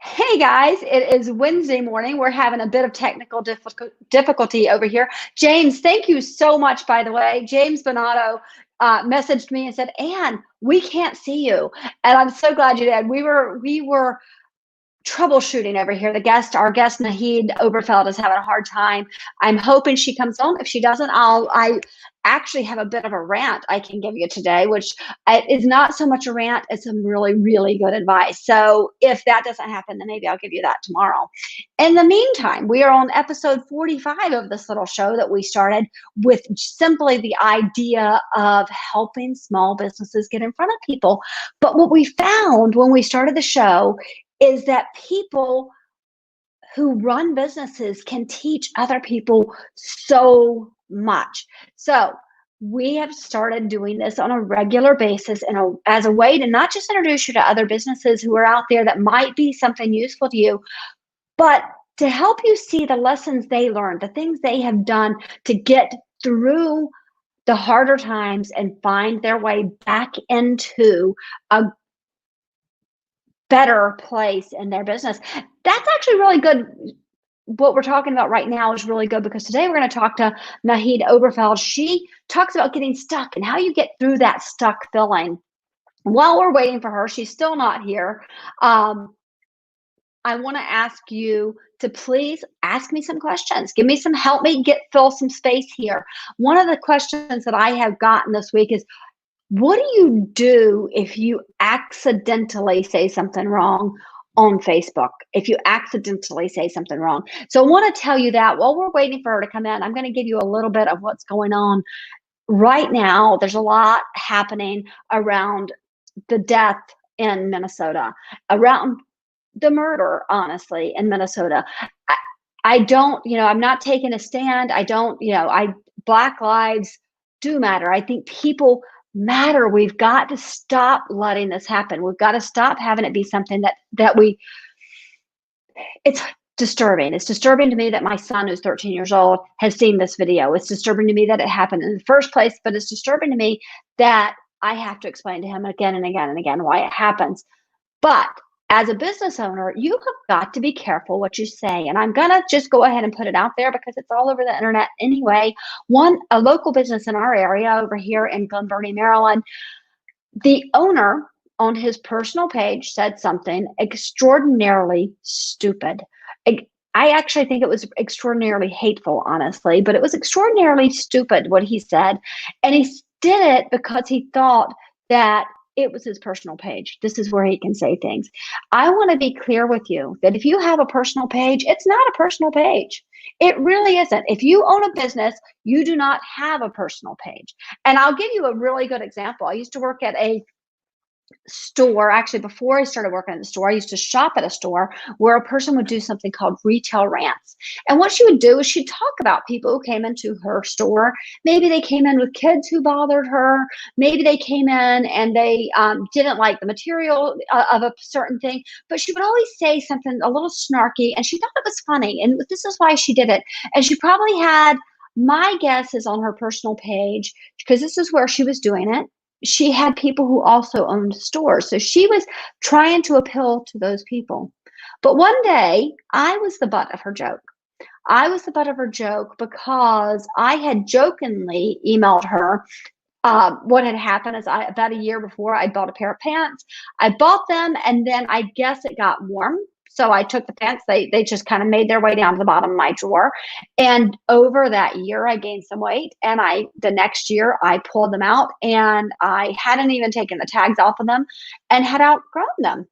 Hey guys, it is Wednesday morning. We're having a bit of technical difficulty over here. James, thank you so much, by the way. James Bonato messaged me and said, Ann, we can't see you. And I'm so glad you did. We were troubleshooting over here. Our guest Naheed Oberfeld is having a hard time. I'm hoping she comes on. If she doesn't, I actually have a bit of a rant I can give you today, which is not so much a rant as some really, really good advice. So if that doesn't happen, then maybe I'll give you that tomorrow. In the meantime, we are on episode 45 of this little show that we started with simply the idea of helping small businesses get in front of people. But what we found when we started the show is that people who run businesses can teach other people so much. So we have started doing this on a regular basis and as a way to not just introduce you to other businesses who are out there that might be something useful to you, but to help you see the lessons they learned, the things they have done to get through the harder times and find their way back into a better place in their business. That's actually really good. What we're talking about right now is really good because today we're going to talk to Naheed Oberfeld. She talks about getting stuck and how you get through that stuck feeling. While we're waiting for her, she's still not here. I want to ask you to please ask me some questions. Give me some, help me fill some space here. One of the questions that I have gotten this week is, what do you do if you accidentally say something wrong on Facebook? If you accidentally say something wrong. So I want to tell you that while we're waiting for her to come in, I'm going to give you a little bit of what's going on right now. There's a lot happening around the death in Minnesota, around the murder, honestly, in Minnesota. I don't, I'm not taking a stand. Black lives do matter. I think people matter. We've got to stop letting this happen. We've got to stop having it be something it's disturbing. It's disturbing to me that my son, who's 13 years old, has seen this video. It's disturbing to me that it happened in the first place, but it's disturbing to me that I have to explain to him again and again and again why it happens. But as a business owner, you have got to be careful what you say. And I'm going to just go ahead and put it out there because it's all over the internet anyway. A local business in our area over here in Glen Burnie, Maryland, the owner on his personal page said something extraordinarily stupid. I actually think it was extraordinarily hateful, honestly, but it was extraordinarily stupid what he said. And he did it because he thought that it was his personal page. This is where he can say things. I want to be clear with you that if you have a personal page, it's not a personal page. It really isn't. If you own a business, you do not have a personal page. And I'll give you a really good example. I used to work at a store. Actually, before I started working at the store, I used to shop at a store where a person would do something called retail rants. And what she would do is she'd talk about people who came into her store. Maybe they came in with kids who bothered her. Maybe they came in and they didn't like the material of a certain thing. But she would always say something a little snarky, and she thought it was funny. And this is why she did it. And she probably had, my guess is on her personal page, because this is where she was doing it, she had people who also owned stores. So she was trying to appeal to those people. But one day, I was the butt of her joke. I was the butt of her joke because I had jokingly emailed her. What had happened is about a year before, I bought a pair of pants. I bought them, and then I guess it got warm. So I took the pants, they just kind of made their way down to the bottom of my drawer. And over that year, I gained some weight. And the next year, I pulled them out, and I hadn't even taken the tags off of them and had outgrown them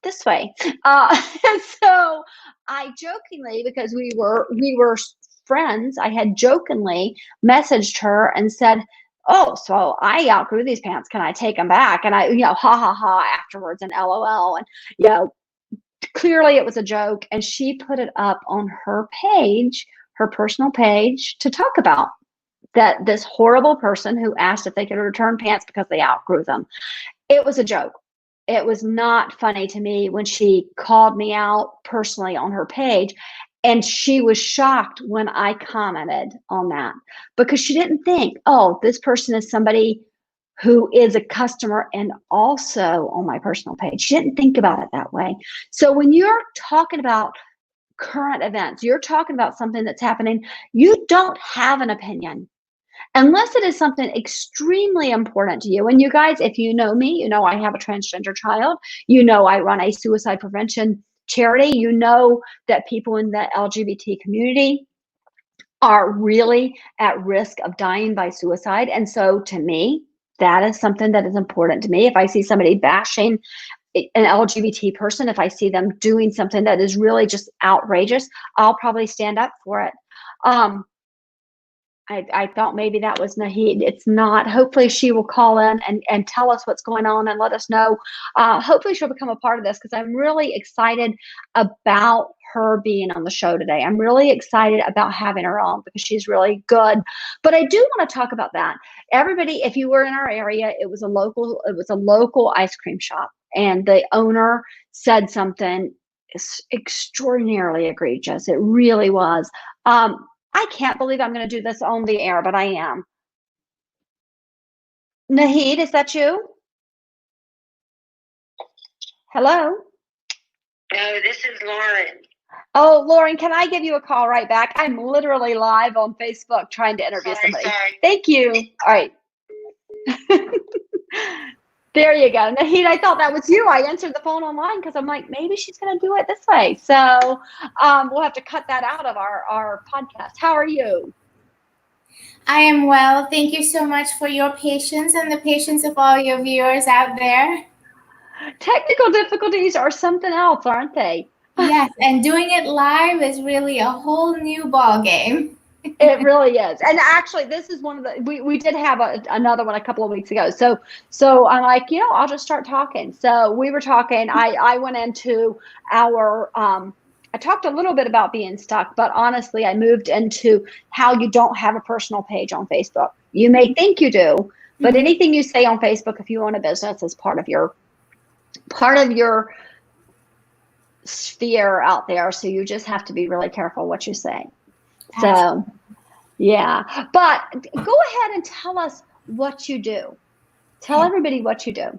this way. And so I jokingly, because we were friends, I had jokingly messaged her and said, oh, so I outgrew these pants. Can I take them back? And I, ha ha ha afterwards and LOL. And, clearly it was a joke. And she put it up on her page, her personal page, to talk about that this horrible person who asked if they could return pants because they outgrew them. It was a joke. It was not funny to me when she called me out personally on her page. And she was shocked when I commented on that because she didn't think, oh, this person is somebody who is a customer and also on my personal page. She didn't think about it that way. So when you're talking about current events, you're talking about something that's happening, you don't have an opinion unless it is something extremely important to you. And you guys, if you know me, you know I have a transgender child. You know I run a suicide prevention charity. You know that people in the LGBT community are really at risk of dying by suicide. And so to me, that is something that is important to me. If I see somebody bashing an LGBT person, if I see them doing something that is really just outrageous, I'll probably stand up for it. I thought maybe that was Naheed. It's not. Hopefully she will call in and tell us what's going on and let us know. Hopefully she'll become a part of this because I'm really excited about her being on the show today. I'm really excited about having her on because she's really good. But I do want to talk about that. Everybody, if you were in our area, it was a local ice cream shop, and the owner said something extraordinarily egregious. It really was. I can't believe I'm going to do this on the air, but I am. Naheed, is that you? Hello? No, this is Lauren. Oh, Lauren, can I give you a call right back? I'm literally live on Facebook trying to interview somebody. Sorry. Thank you. All right. There you go. Naheed, I thought that was you. I answered the phone online because I'm like, maybe she's going to do it this way. So we'll have to cut that out of our podcast. How are you? I am well. Thank you so much for your patience and the patience of all your viewers out there. Technical difficulties are something else, aren't they? Yes, and doing it live is really a whole new ball game. It really is. And actually, this is one of the, we did have another one a couple of weeks ago. So I'm like, I'll just start talking. So we were talking, I went into I talked a little bit about being stuck, but honestly, I moved into how you don't have a personal page on Facebook. You may think you do, but anything you say on Facebook, if you own a business, is part of your sphere out there. So you just have to be really careful what you say. So, yeah. But go ahead and tell us what you do. Tell everybody what you do.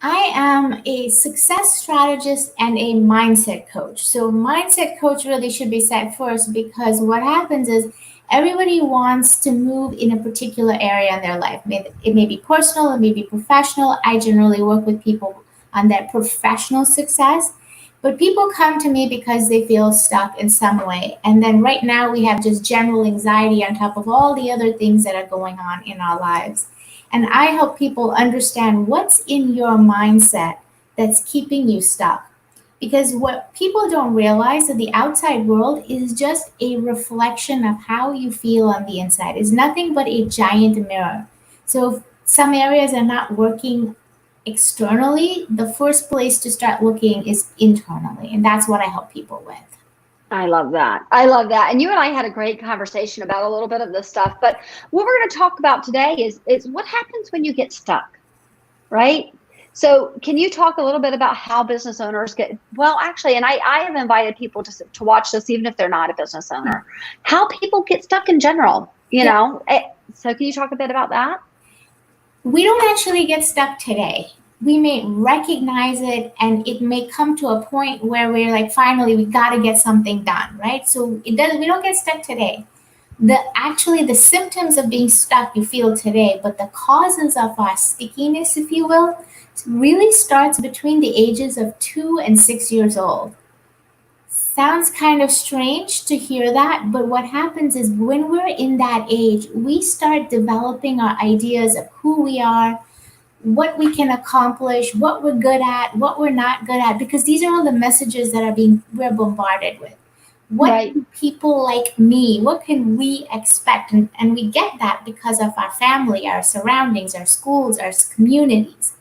I am a success strategist and a mindset coach. So mindset coach really should be said first because what happens is everybody wants to move in a particular area in their life. It may be personal, it may be professional. I generally work with people on their professional success. But people come to me because they feel stuck in some way. And then right now we have just general anxiety on top of all the other things that are going on in our lives. And I help people understand what's in your mindset that's keeping you stuck. Because what people don't realize that the outside world is just a reflection of how you feel on the inside. It's nothing but a giant mirror. So if some areas are not working externally, the first place to start looking is internally. And that's what I help people with. I love that. I love that. And you and I had a great conversation about a little bit of this stuff. But what we're going to talk about today is what happens when you get stuck, right? So can you talk a little bit about how business owners actually, and I have invited people to watch this, even if they're not a business owner, how people get stuck in general, know? So can you talk a bit about that? We don't actually get stuck today. We may recognize it and it may come to a point where we're like, finally, we got to get something done, right? So we don't get stuck today. The symptoms of being stuck you feel today, but the causes of our stickiness, if you will, really starts between the ages of 2 and 6 years old. Sounds kind of strange to hear that, but what happens is when we're in that age, we start developing our ideas of who we are, what we can accomplish, what we're good at, what we're not good at, because these are all the messages that we're bombarded with. What do people like me? What can we expect? And we get that because of our family, our surroundings, our schools, our communities.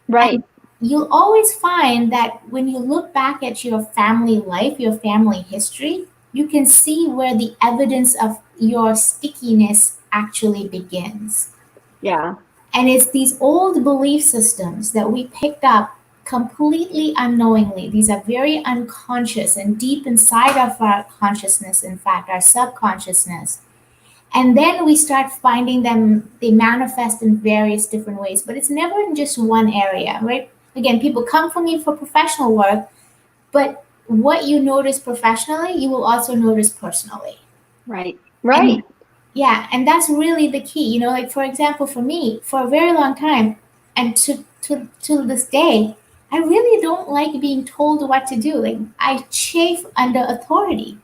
Right. And you'll always find that when you look back at your family life, your family history, you can see where the evidence of your stickiness actually begins. Yeah. And it's these old belief systems that we picked up completely unknowingly. These are very unconscious and deep inside of our consciousness, in fact, our subconsciousness. And then we start finding them, they manifest in various different ways, but it's never in just one area, right? Again, people come for me for professional work, but what you notice professionally, you will also notice personally. Right. And yeah, and that's really the key. Like for example, for me, for a very long time, and to this day, I really don't like being told what to do. Like I chafe under authority.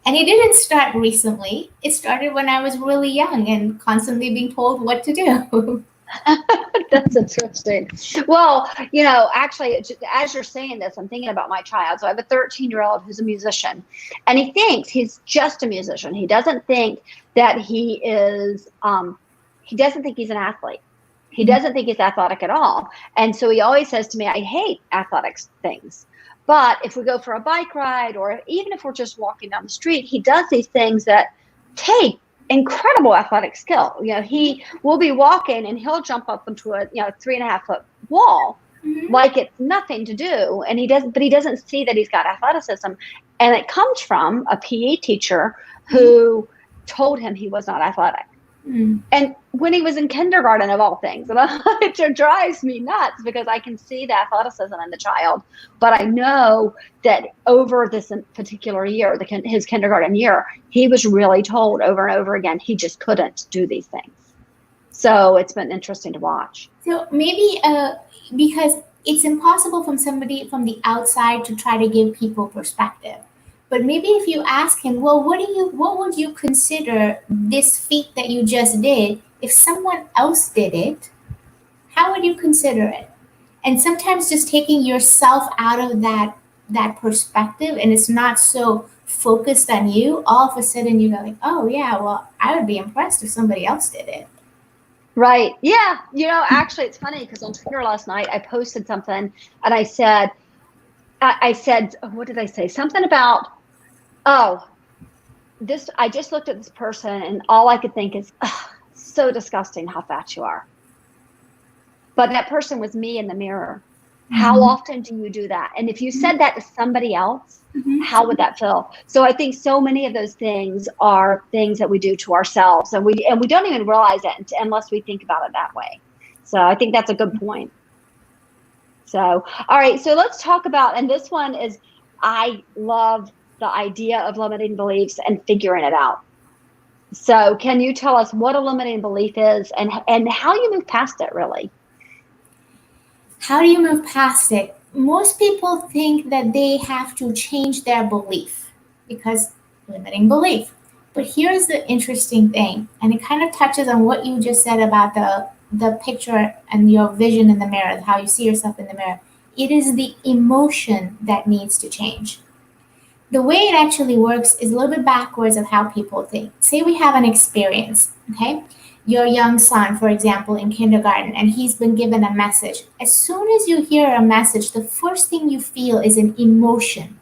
And it didn't start recently. It started when I was really young and constantly being told what to do. That's interesting. Well, actually, as you're saying this, I'm thinking about my child. So I have a 13-year-old who's a musician, and he thinks he's just a musician. He doesn't think that he is, he doesn't think he's an athlete. He doesn't think he's athletic at all. And so he always says to me, I hate athletics things. But if we go for a bike ride, or even if we're just walking down the street, he does these things that take incredible athletic skill. He will be walking and he'll jump up into a 3.5-foot wall like it's nothing to do. And he doesn't see that he's got athleticism. And it comes from a PE teacher who told him he was not athletic. And when he was in kindergarten, of all things, and it drives me nuts because I can see the athleticism in the child, but I know that over this particular year, his kindergarten year, he was really told over and over again he just couldn't do these things. So it's been interesting to watch. So maybe because it's impossible from somebody from the outside to try to give people perspective. But maybe if you ask him, well, what would you consider this feat that you just did? If someone else did it, how would you consider it? And sometimes just taking yourself out of that perspective, and it's not so focused on you, all of a sudden you go like, oh yeah, well, I would be impressed if somebody else did it. Right. Yeah. Actually, it's funny because on Twitter last night, I posted something and I said, what did I say? Something about, I just looked at this person and all I could think is, so disgusting how fat you are. But that person was me in the mirror. How often do you do that? And if you said that to somebody else, how would that feel? So I think so many of those things are things that we do to ourselves, and we don't even realize it unless we think about it that way. So I think that's a good point. So, all right. So let's talk about, and this one is, I love the idea of limiting beliefs and figuring it out. So can you tell us what a limiting belief is and how you move past it, really? How do you move past it? Most people think that they have to change their belief because limiting belief. But here's the interesting thing, and it kind of touches on what you just said about the picture and your vision in the mirror, how you see yourself in the mirror. It is the emotion that needs to change. The way it actually works is a little bit backwards of how people think. Say we have an experience, okay? Your young son, for example, in kindergarten, and he's been given a message. As soon as you hear a message, the first thing you feel is an emotion.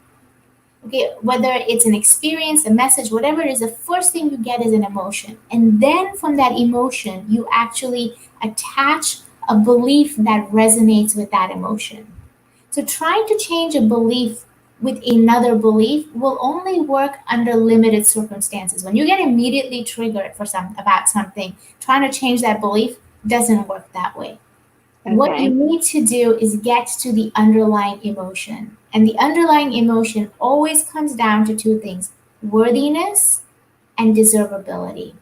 Okay, whether it's an experience, a message, whatever it is, the first thing you get is an emotion. And then from that emotion, you actually attach a belief that resonates with that emotion. So trying to change a belief with another belief will only work under limited circumstances. When you get immediately triggered about something, trying to change that belief doesn't work that way. Okay. What you need to do is get to the underlying emotion. And the underlying emotion always comes down to two things: worthiness and deservability.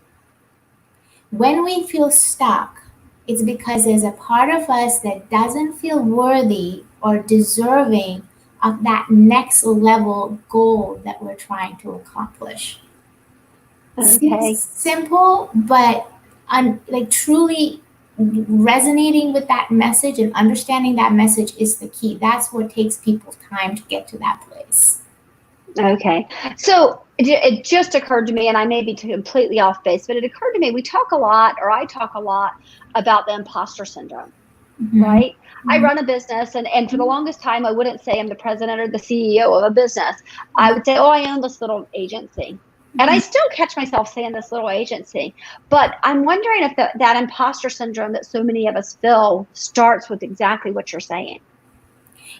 When we feel stuck, it's because there's a part of us that doesn't feel worthy or deserving of that next level goal that we're trying to accomplish. Okay. Simple, but truly resonating with that message and understanding that message is the key. That's what takes people time to get to that place. Okay. So it just occurred to me, and I may be completely off base, but it occurred to me, I talk a lot about the imposter syndrome. Right? I run a business, and for the longest time, I wouldn't say I'm the president or the CEO of a business. I would say, oh, I own this little agency. And I still catch myself saying this little agency. But I'm wondering if that imposter syndrome that so many of us feel starts with exactly what you're saying.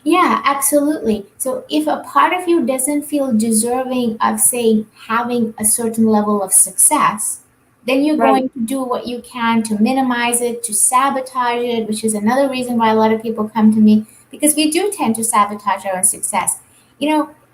Yeah, absolutely. So if a part of you doesn't feel deserving of, say, having a certain level of success, then you're Right. going to do what you can to minimize it, to sabotage it, which is another reason why a lot of people come to me, because we do tend to sabotage our own success.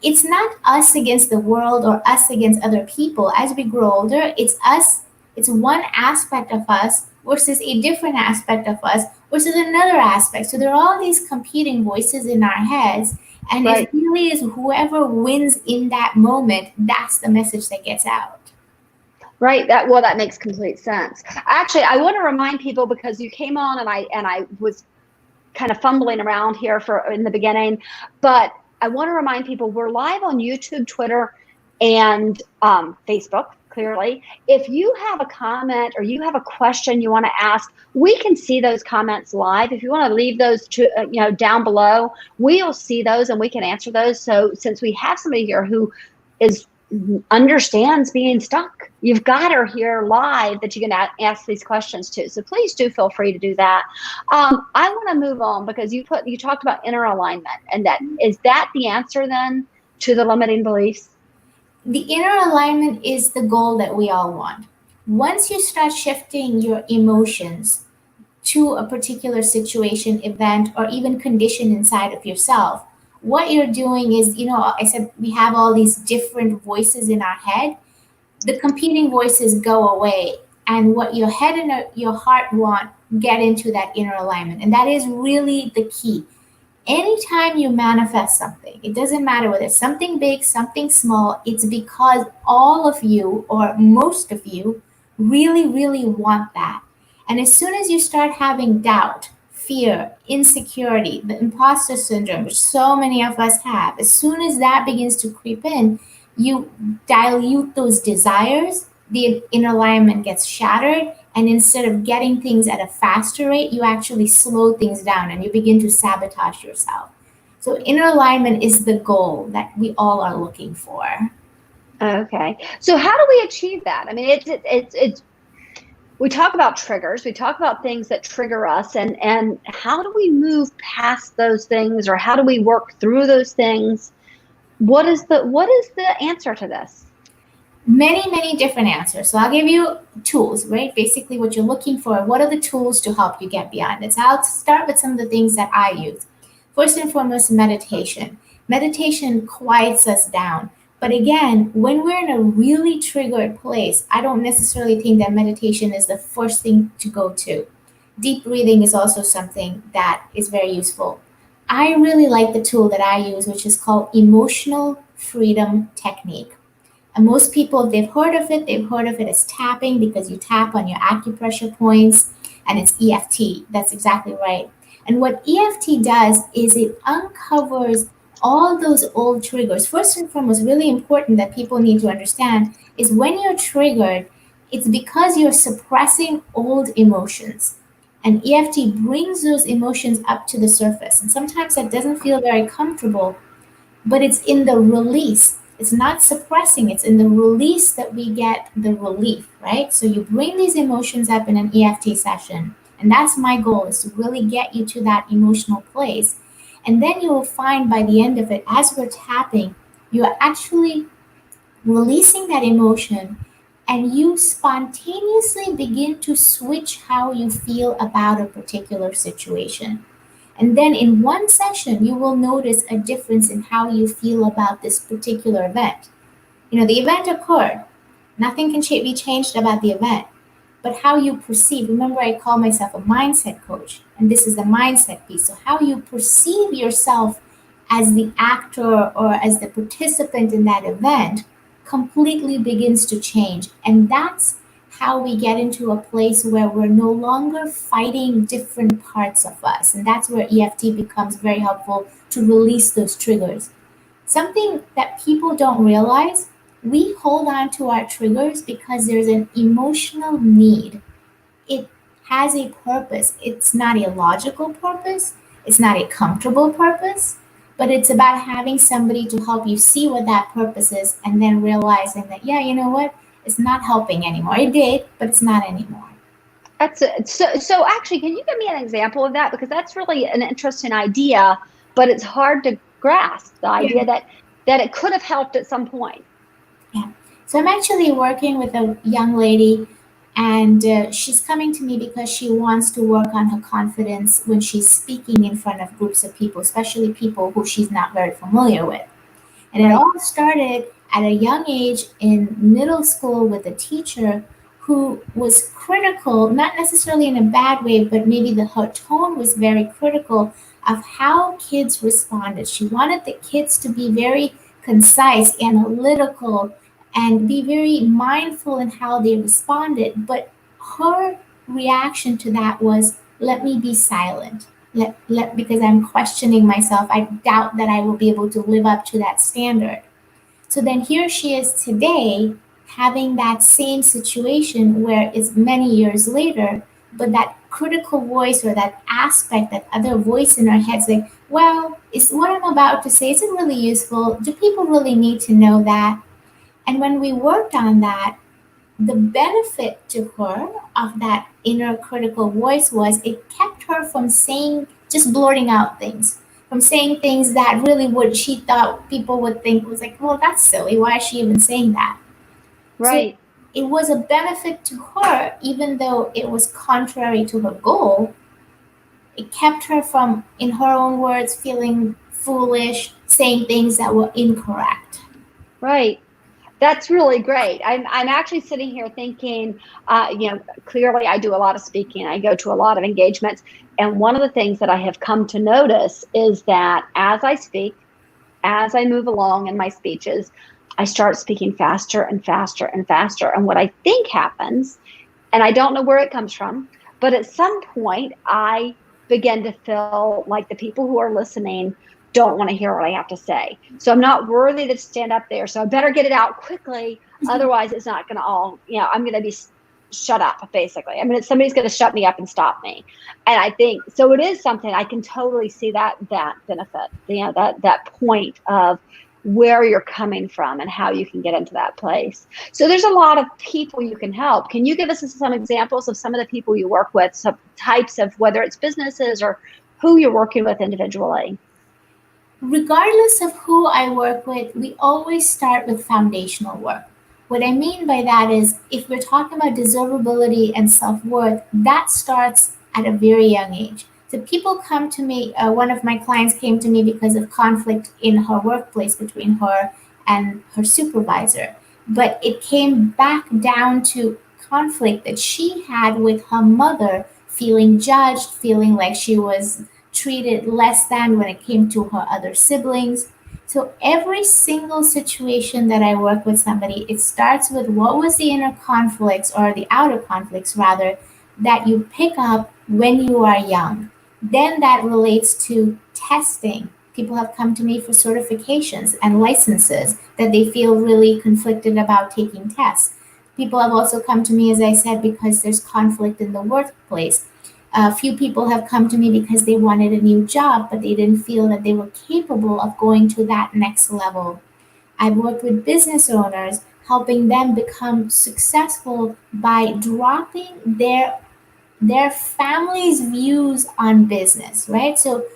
It's not us against the world or us against other people. As we grow older, it's us, it's one aspect of us versus a different aspect of us versus another aspect. So there are all these competing voices in our heads. And it Right. really is whoever wins in that moment, that's the message that gets out. Right. That makes complete sense. Actually, I want to remind people, because you came on and I was kind of fumbling around here in the beginning, but I want to remind people we're live on YouTube, Twitter, and Facebook. Clearly, if you have a comment or you have a question you want to ask, we can see those comments live. If you want to leave those down below, we'll see those and we can answer those. So since we have somebody here who understands being stuck, you've got her here live that you can ask these questions to. So please do feel free to do that. I want to move on, because you talked about inner alignment, and is that the answer then to the limiting beliefs? The inner alignment is the goal that we all want. Once you start shifting your emotions to a particular situation, event, or even condition inside of yourself, what you're doing is, I said we have all these different voices in our head. The competing voices go away, and what your head and your heart want get into that inner alignment. And that is really the key. Anytime you manifest something, it doesn't matter whether it's something big, something small, it's because all of you or most of you really, really want that. And as soon as you start having doubt, fear, insecurity, the imposter syndrome, which so many of us have, as soon as that begins to creep in, you dilute those desires, the inner alignment gets shattered, and instead of getting things at a faster rate, you actually slow things down and you begin to sabotage yourself. So inner alignment is the goal that we all are looking for. Okay. So how do we achieve that? I mean, it's we talk about triggers, we talk about things that trigger us, and how do we move past those things, or how do we work through those things? What is the answer to this? Many different answers. So I'll give you tools, right? Basically what you're looking for. What are the tools to help you get beyond it? So I'll start with some of the things that I use. First and foremost, meditation. Meditation quiets us down. But again, when we're in a really triggered place, I don't necessarily think that meditation is the first thing to go to. Deep breathing is also something that is very useful. I really like the tool that I use, which is called Emotional Freedom Technique. And most people, if they've heard of it as tapping, because you tap on your acupressure points, and it's EFT. That's exactly right. And what EFT does is it uncovers all those old triggers. First and foremost, really important that people need to understand is when you're triggered, it's because you're suppressing old emotions. And EFT brings those emotions up to the surface. And sometimes that doesn't feel very comfortable, but it's in the release. It's not suppressing, it's in the release that we get the relief, right? So you bring these emotions up in an EFT session. And that's my goal, is to really get you to that emotional place. And then you will find by the end of it, as we're tapping, you're actually releasing that emotion, and you spontaneously begin to switch how you feel about a particular situation. And then in one session, you will notice a difference in how you feel about this particular event. The event occurred. Nothing can be changed about the event, but how you perceive. Remember, I call myself a mindset coach, and this is the mindset piece. So how you perceive yourself as the actor or as the participant in that event completely begins to change. And that's how we get into a place where we're no longer fighting different parts of us. And that's where EFT becomes very helpful to release those triggers. Something that people don't realize, we hold on to our triggers because there's an emotional need. It has a purpose. It's not a logical purpose, it's not a comfortable purpose, but it's about having somebody to help you see what that purpose is, and then realizing that, yeah, you know what? It's not helping anymore. It did, but it's not anymore. That's it. So actually, can you give me an example of that? Because that's really an interesting idea, but it's hard to grasp the idea that it could have helped at some point. Yeah. So I'm actually working with a young lady And she's coming to me because she wants to work on her confidence when she's speaking in front of groups of people, especially people who she's not very familiar with. And it Right. all started at a young age in middle school with a teacher who was critical, not necessarily in a bad way, but maybe her tone was very critical of how kids responded. She wanted the kids to be very concise, analytical, and be very mindful in how they responded. But her reaction to that was, let me be silent. Because I'm questioning myself. I doubt that I will be able to live up to that standard. So then here she is today having that same situation where it's many years later, but that critical voice or that aspect, that other voice in her head saying, well, is what I'm about to say, is it really useful? Do people really need to know that? And when we worked on that, the benefit to her of that inner critical voice was it kept her from saying, just blurting out things, from saying things that really would, she thought people would think was like, well, that's silly. Why is she even saying that? So Right. it was a benefit to her, even though it was contrary to her goal. It kept her from, in her own words, feeling foolish, saying things that were incorrect. Right. That's really great. I'm actually sitting here thinking, clearly I do a lot of speaking. I go to a lot of engagements. And one of the things that I have come to notice is that as I speak, as I move along in my speeches, I start speaking faster and faster and faster. And what I think happens, and I don't know where it comes from, but at some point I begin to feel like the people who are listening don't want to hear what I have to say. So I'm not worthy to stand up there. So I better get it out quickly. Otherwise, it's not going to all, I'm going to be shut up, basically. I mean, somebody's going to shut me up and stop me. And I think, so it is something I can totally see that benefit, that point of where you're coming from and how you can get into that place. So there's a lot of people you can help. Can you give us some examples of some of the people you work with, some types of, whether it's businesses or who you're working with individually? Regardless of who I work with, we always start with foundational work. What I mean by that is, if we're talking about deservability and self worth, that starts at a very young age. So people come to me, one of my clients came to me because of conflict in her workplace between her and her supervisor. But it came back down to conflict that she had with her mother, feeling judged, feeling like she was treated less than when it came to her other siblings. So every single situation that I work with somebody, it starts with what was the inner conflicts or the outer conflicts rather that you pick up when you are young. Then that relates to testing. People have come to me for certifications and licenses that they feel really conflicted about taking tests. People have also come to me, as I said, because there's conflict in the workplace. A few people have come to me because they wanted a new job, but they didn't feel that they were capable of going to that next level. I've worked with business owners, helping them become successful by dropping their family's views on business, right? So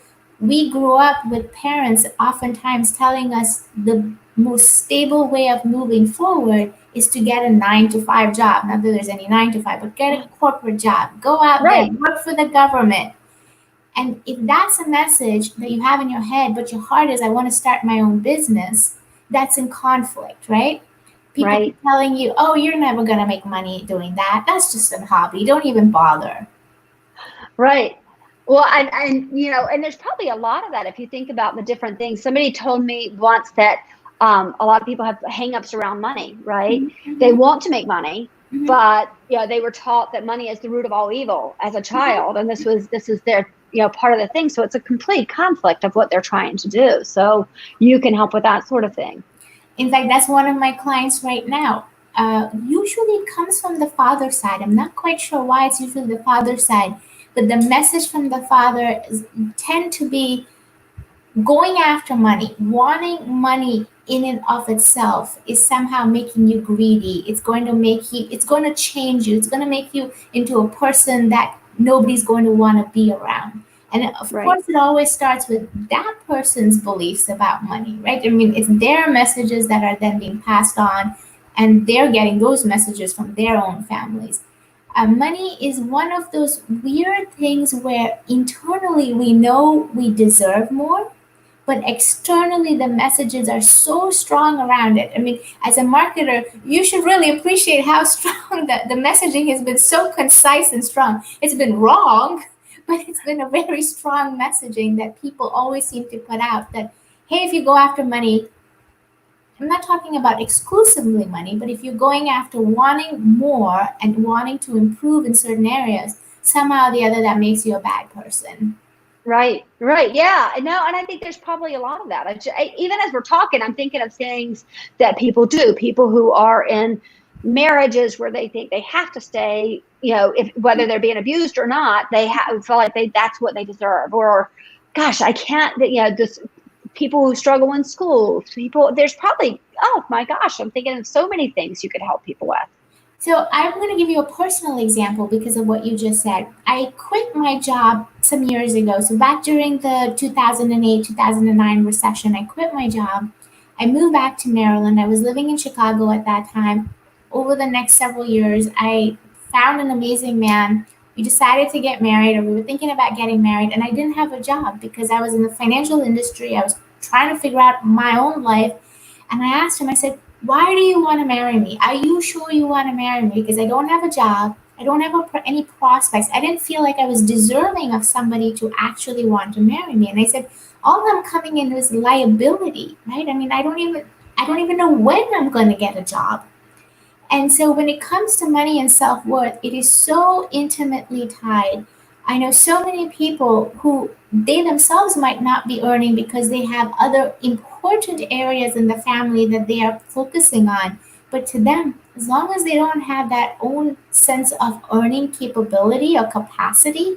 we grew up with parents oftentimes telling us the most stable way of moving forward is to get a 9 to 5 job. Not that there's any 9 to 5, but get a corporate job. Go out there, Right. work for the government. And if that's a message that you have in your head, but your heart is, I want to start my own business, that's in conflict, right? People Right. keep telling you, oh, you're never going to make money doing that. That's just a hobby. Don't even bother. Right. Well, and there's probably a lot of that if you think about the different things. Somebody told me once that a lot of people have hangups around money, right? Mm-hmm. They want to make money, Mm-hmm. but they were taught that money is the root of all evil as a child, and this is their part of the thing. So it's a complete conflict of what they're trying to do. So you can help with that sort of thing. In fact, that's one of my clients right now. Usually it comes from the father side. I'm not quite sure why it's usually the father side, but the message from the father tend to be going after money, wanting money in and of itself is somehow making you greedy. It's going to change you. It's going to make you into a person that nobody's going to want to be around. And of Right. course, it always starts with that person's beliefs about money, right? I mean, it's their messages that are then being passed on, and they're getting those messages from their own families. Money is one of those weird things where internally we know we deserve more, but externally the messages are so strong around it. I mean, as a marketer, you should really appreciate how strong the messaging has been, so concise and strong. It's been wrong, but it's been a very strong messaging that people always seem to put out that, hey, if you go after money, I'm not talking about exclusively money, but if you're going after wanting more and wanting to improve in certain areas, somehow or the other that makes you a bad person. Right, right. Yeah, no, and I think there's probably a lot of that. Even as we're talking, I'm thinking of things that people do. People who are in marriages where they think they have to stay, if whether they're being abused or not, feel like that's what they deserve. Or, gosh, I can't. This people who struggle in school. There's probably. Oh my gosh, I'm thinking of so many things you could help people with. So I'm going to give you a personal example because of what you just said. I quit my job some years ago. So back during the 2008, 2009 recession, I quit my job. I moved back to Maryland. I was living in Chicago at that time. Over the next several years, I found an amazing man. We decided to get married, or we were thinking about getting married, and I didn't have a job because I was in the financial industry. I was trying to figure out my own life. And I asked him, I said, why do you want to marry me? Are you sure you want to marry me? Because I don't have a job. I don't have any prospects. I didn't feel like I was deserving of somebody to actually want to marry me. And I said, all I'm coming in is liability, right? I mean, I don't even know when I'm going to get a job. And so when it comes to money and self-worth, it is so intimately tied. I know so many people who they themselves might not be earning because they have other important areas in the family that they are focusing on. But to them, as long as they don't have that own sense of earning capability or capacity,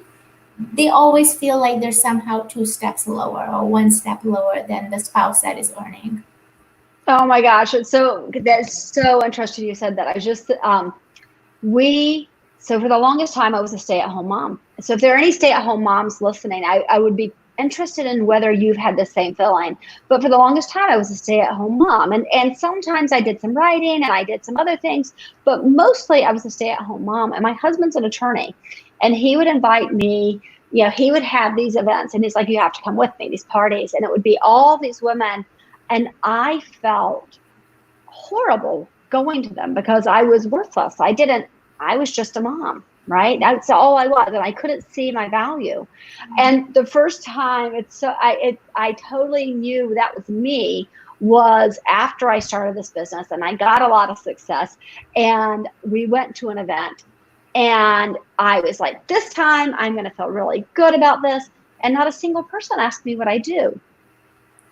they always feel like they're somehow two steps lower or one step lower than the spouse that is earning. Oh my gosh, that's so interesting you said that. I just we so for the longest time I was a stay-at-home mom. So if there are any stay-at-home moms listening, I would be interested in whether you've had the same feeling. But for the longest time I was a stay-at-home mom, and sometimes I did some writing and I did some other things, but mostly I was a stay-at-home mom. And my husband's an attorney, and he would invite me. He would have these events, and he's like, you have to come with me, these parties, and it would be all these women. And I felt horrible going to them because I was worthless. I was just a mom, right? That's all I was. And I couldn't see my value. And the first time I totally knew that was me was after I started this business and I got a lot of success, and we went to an event, and I was like, this time I'm going to feel really good about this. And not a single person asked me what I do.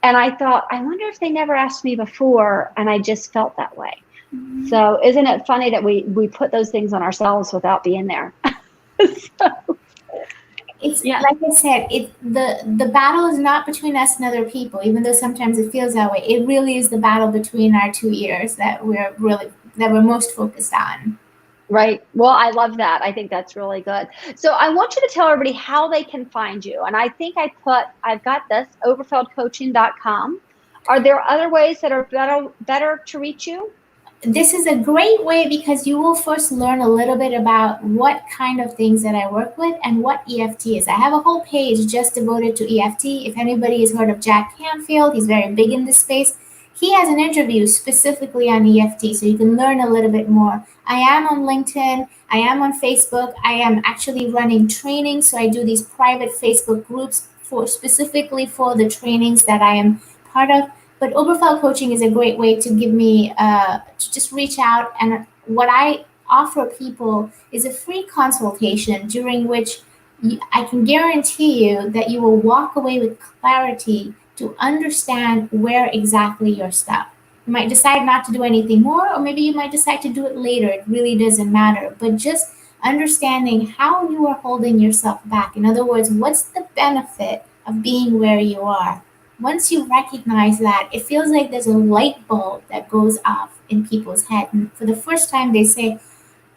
And I thought, I wonder if they never asked me before, and I just felt that way. Mhm. So isn't it funny that we put those things on ourselves without being there? So, It's yeah, like I said, the battle is not between us and other people, even though sometimes it feels that way. It really is the battle between our two ears that we're most focused on. right. Well, I love that. I think that's really good. So I want you to tell everybody how they can find you. And I think I've got this, oberfeldcoaching.com. Are there other ways that are better to reach you? This is a great way because you will first learn a little bit about what kind of things that I work with and what EFT is. I have a whole page just devoted to EFT. If anybody has heard of Jack Canfield, he's very big in this space. He has an interview specifically on EFT, so you can learn a little bit more. I am on LinkedIn. I am on Facebook. I am actually running trainings, so I do these private Facebook groups for specifically for the trainings that I am part of. But Oberfeld coaching is a great way to give me to just reach out. And what I offer people is a free consultation during which I can guarantee you that you will walk away with clarity to understand where exactly you're stuck. You might decide not to do anything more, or maybe you might decide to do it later. It really doesn't matter. But just understanding how you are holding yourself back. In other words, what's the benefit of being where you are? Once you recognize that, it feels like there's a light bulb that goes off in people's head. And for the first time, they say,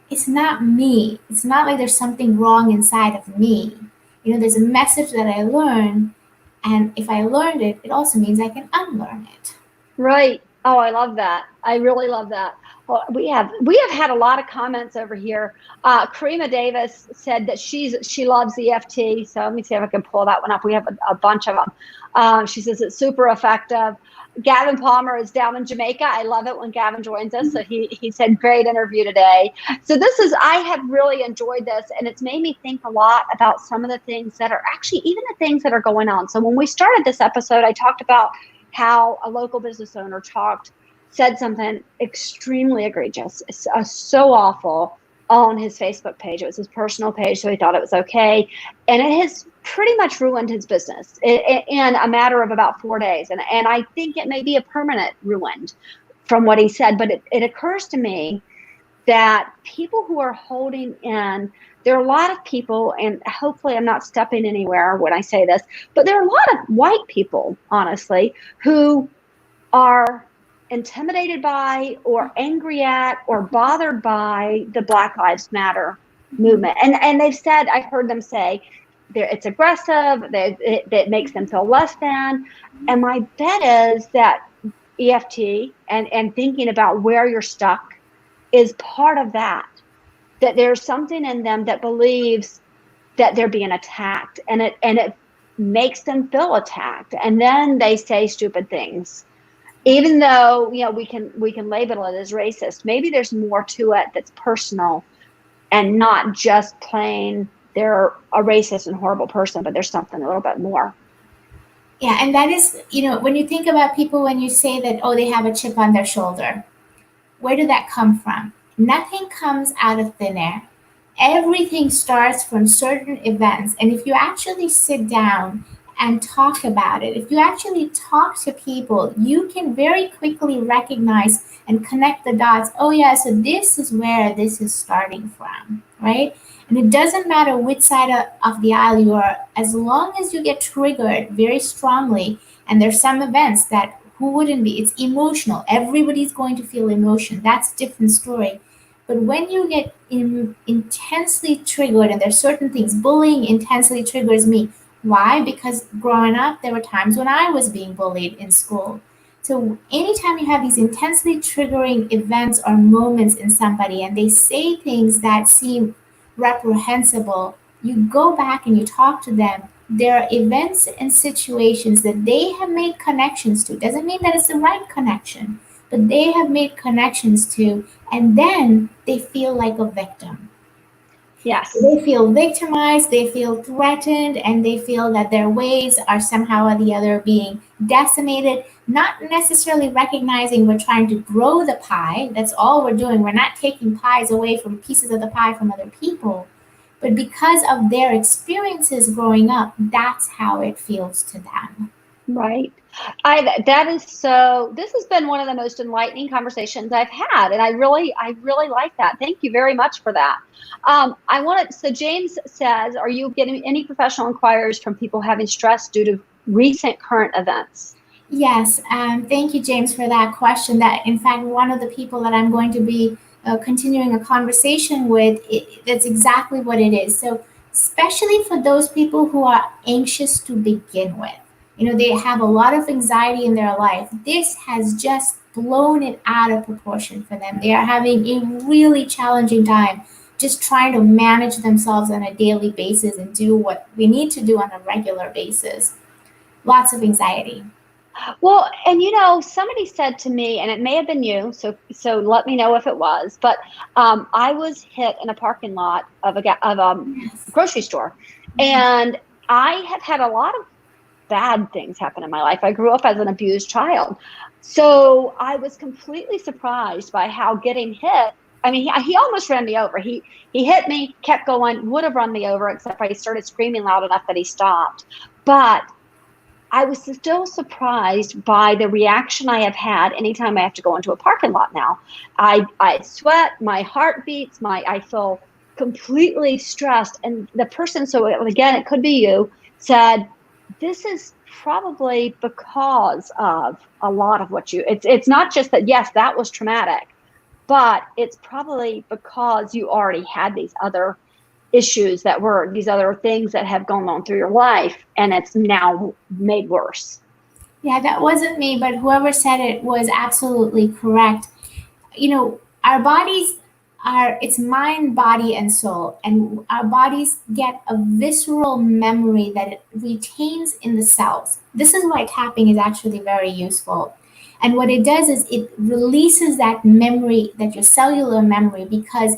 it's not me. It's not like there's something wrong inside of me. There's a message that I learned. And if I learned it, it also means I can unlearn it. Right. Oh, I love that. I really love that. Well, we have had a lot of comments over here. Karima Davis said that she loves EFT. So let me see if I can pull that one up. We have a bunch of them. She says it's super effective. Gavin Palmer is down in Jamaica. I love it when Gavin joins us. So he said, great interview today. So I have really enjoyed this, and it's made me think a lot about some of the things that are actually even the things that are going on. So when we started this episode, I talked about how a local business owner said something extremely egregious, so awful on his Facebook page. It was his personal page, so he thought it was okay. And it has pretty much ruined his business in a matter of about 4 days. And I think it may be a permanent ruined from what he said. But it occurs to me that people who are holding in, there are a lot of people, and hopefully I'm not stepping anywhere when I say this, but there are a lot of white people, honestly, who are intimidated by or angry at or bothered by the Black Lives Matter movement. And they've said, I've heard them say, it's aggressive, that makes them feel less than. And my bet is that EFT and thinking about where you're stuck is part of that there's something in them that believes that they're being attacked, and it makes them feel attacked. And then they say stupid things. Even though, we can label it as racist, maybe there's more to it that's personal and not just plain they're a racist and horrible person, but there's something a little bit more. Yeah, and that is, when you think about people, when you say that, oh, they have a chip on their shoulder, where did that come from? Nothing comes out of thin air. Everything starts from certain events. And if you actually sit down and talk about it, if you actually talk to people, you can very quickly recognize and connect the dots. Oh yeah, so this is where this is starting from, right? And it doesn't matter which side of the aisle you are, as long as you get triggered very strongly. And there's some events that, who wouldn't be? It's emotional. Everybody's going to feel emotion. That's a different story. But when you get intensely triggered, and there's certain things, bullying intensely triggers me. Why? Because growing up, there were times when I was being bullied in school. So anytime you have these intensely triggering events or moments in somebody, and they say things that seem reprehensible, you go back and you talk to them. There are events and situations that they have made connections to. Doesn't mean that it's the right connection, but they have made connections to, and then they feel like a victim. Yes. They feel victimized, they feel threatened, and they feel that their ways are somehow or the other being decimated, not necessarily recognizing we're trying to grow the pie. That's all we're doing. We're not taking pies away from pieces of the pie from other people. But because of their experiences growing up, that's how it feels to them. Right. This has been one of the most enlightening conversations I've had. And I really like that. Thank you very much for that. So James says, are you getting any professional inquiries from people having stress due to recent current events? Yes. Thank you, James, for that question. That, in fact, one of the people that I'm going to be continuing a conversation with, that's exactly what it is. So especially for those people who are anxious to begin with, they have a lot of anxiety in their life. This has just blown it out of proportion for them. They are having a really challenging time just trying to manage themselves on a daily basis and do what we need to do on a regular basis. Lots of anxiety. Well, and somebody said to me, and it may have been you, so let me know if it was, but I was hit in a parking lot of a grocery store, and I have had a lot of bad things happen in my life. I grew up as an abused child, so I was completely surprised by how getting hit. I mean, he almost ran me over. He hit me, kept going, would have run me over, except I started screaming loud enough that he stopped. But I was still surprised by the reaction I have had anytime I have to go into a parking lot now. I sweat, my heart beats, I feel completely stressed. And the person, so again, it could be you, said, this is probably because of a lot of what it's not just that, yes, that was traumatic, but it's probably because you already had these other issues that were these other things that have gone on through your life, and it's now made worse. Yeah, that wasn't me, but whoever said it was absolutely correct. our bodies are, it's mind, body, and soul. And our bodies get a visceral memory that it retains in the cells. This is why tapping is actually very useful. And what it does is it releases that memory, that your cellular memory, because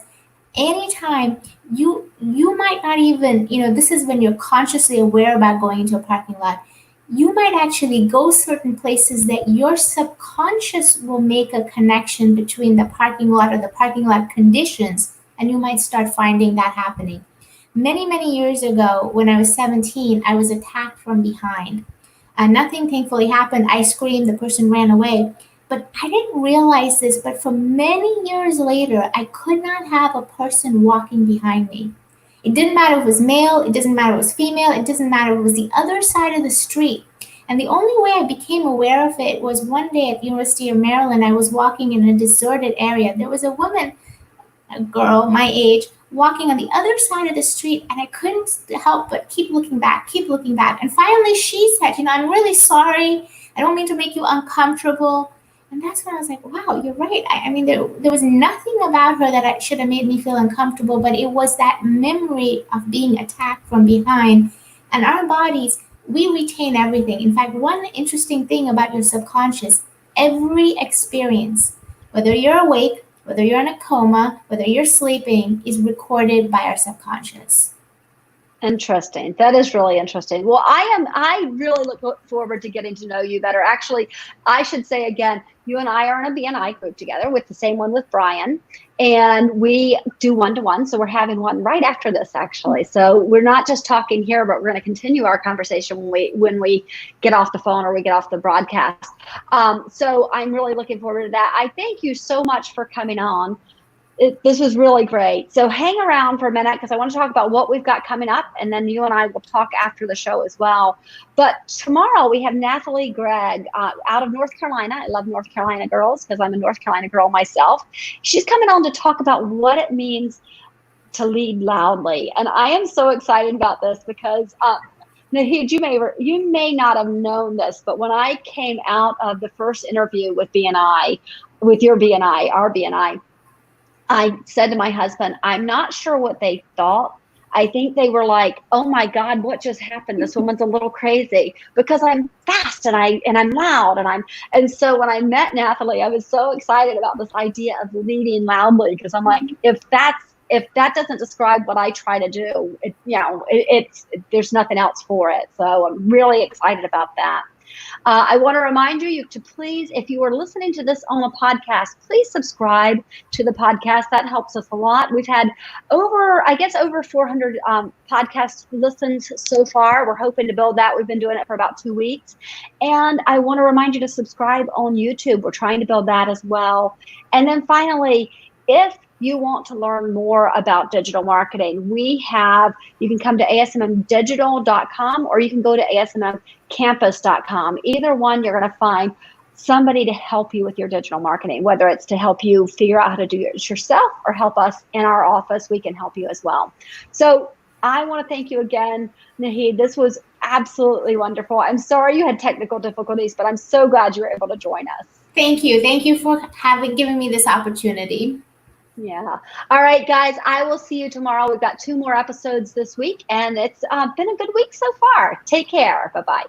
anytime you might not even, this is when you're consciously aware about going into a parking lot, you might actually go certain places that your subconscious will make a connection between the parking lot or the parking lot conditions, and you might start finding that happening. Many years ago, when I was 17, I was attacked from behind. Nothing thankfully happened. I screamed, the person ran away. But I didn't realize this, but for many years later, I could not have a person walking behind me. It didn't matter if it was male, it doesn't matter if it was female, it doesn't matter if it was the other side of the street. And the only way I became aware of it was one day at University of Maryland. I was walking in a deserted area. There was a woman, a girl my age, walking on the other side of the street, and I couldn't help but keep looking back. And finally she said, I'm really sorry. I don't mean to make you uncomfortable. And that's when I was like, wow, you're right. I mean, there was nothing about her that should have made me feel uncomfortable, but it was that memory of being attacked from behind. And our bodies, we retain everything. In fact, one interesting thing about your subconscious, every experience, whether you're awake, whether you're in a coma, whether you're sleeping, is recorded by our subconscious. Interesting. That is really interesting. Well, I really look forward to getting to know you better. Actually, I should say again, you and I are in a BNI group together with the same one with Brian, and we do one-to-one. So we're having one right after this, actually. So we're not just talking here, but we're going to continue our conversation when we get off the phone or we get off the broadcast. So I'm really looking forward to that. I thank you so much for coming on. This was really great. So hang around for a minute because I want to talk about what we've got coming up, and then you and I will talk after the show as well. But tomorrow we have Nathalie Gregg out of North Carolina. I love North Carolina girls because I'm a North Carolina girl myself. She's coming on to talk about what it means to lead loudly. And I am so excited about this because Naheed, you may not have known this, but when I came out of the first interview with BNI, with your BNI, our BNI, I said to my husband, I'm not sure what they thought. I think they were like, oh my God, what just happened? This woman's a little crazy, because I'm fast and I'm loud and so when I met Nathalie, I was so excited about this idea of leading loudly, because I'm like, if that doesn't describe what I try to do, there's nothing else for it. So I'm really excited about that. I want to remind you to please, if you are listening to this on a podcast, please subscribe to the podcast. That helps us a lot. We've had over 400 podcast listens so far. We're hoping to build that. We've been doing it for about 2 weeks. And I want to remind you to subscribe on YouTube. We're trying to build that as well. And then finally, if you want to learn more about digital marketing, you can come to ASMMdigital.com or you can go to ASMMcampus.com. Either one, you're going to find somebody to help you with your digital marketing, whether it's to help you figure out how to do it yourself or help us in our office. We can help you as well. So I want to thank you again, Naheed. This was absolutely wonderful. I'm sorry you had technical difficulties, but I'm so glad you were able to join us. Thank you. Thank you for giving me this opportunity. Yeah. All right, guys, I will see you tomorrow. We've got 2 more episodes this week, and it's been a good week so far. Take care. Bye-bye.